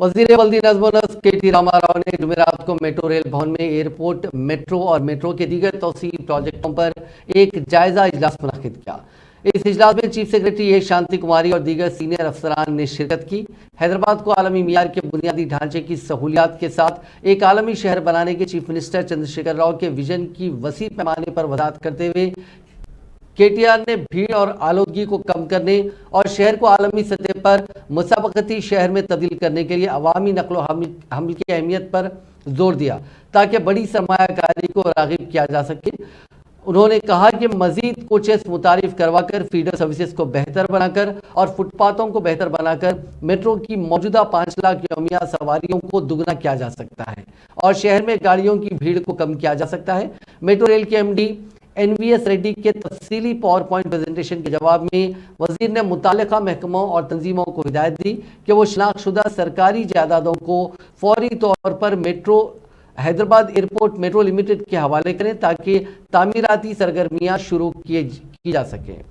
वज़ीर बल्दी नज़्म व नस्क KT रामा राव ने जुमेरात को मेट्रो रेल भवन में एयरपोर्ट, मेट्रो और मेट्रो के दीगर तौसीई प्रोजेक्टों पर एक जायजा इजलास मुनक्किद किया। इस इजलास में चीफ सेक्रेटरी ए शांति कुमारी और दीगर सीनियर अफसरान ने शिरकत की। हैदराबाद को आलमी मियार के बुनियादी ढांचे की सहूलियात के साथ एक आलमी शहर बनाने के चीफ मिनिस्टर चंद्रशेखर राव के विजन की वसी पैमाने पर वजाहत करते हुए KTR ने भीड़ और आलूदगी को कम करने और शहर को आलमी सतह पर मुसाबकती शहर में तब्दील करने के लिए अवामी नक्लो हमल की अहमियत पर जोर दिया ताकि बड़ी सरमायाकारी को राग़िब किया जा सके। उन्होंने कहा कि मजीद कोचेस मुतारिफ करवाकर, फीडर सर्विसेज को बेहतर बनाकर और फुटपाथों को बेहतर बनाकर मेट्रो की मौजूदा 5 लाख यौमिया सवारियों को दुगना किया जा सकता है और शहर में गाड़ियों की भीड़ को कम किया जा सकता है। मेट्रो रेल के MD NVS रेड्डी के तफसीली पावर पॉइंट प्रेजेंटेशन के जवाब में वजीर ने मुताल्लिका महकमों और तंजीमों को हिदायत दी कि वो शनाख्तशुदा सरकारी जायदादों को फौरी तौर पर metro Hyderabad airport metro limited के हवाले करें ताकि तामीराती सरगर्मियां शुरू की जा सकें।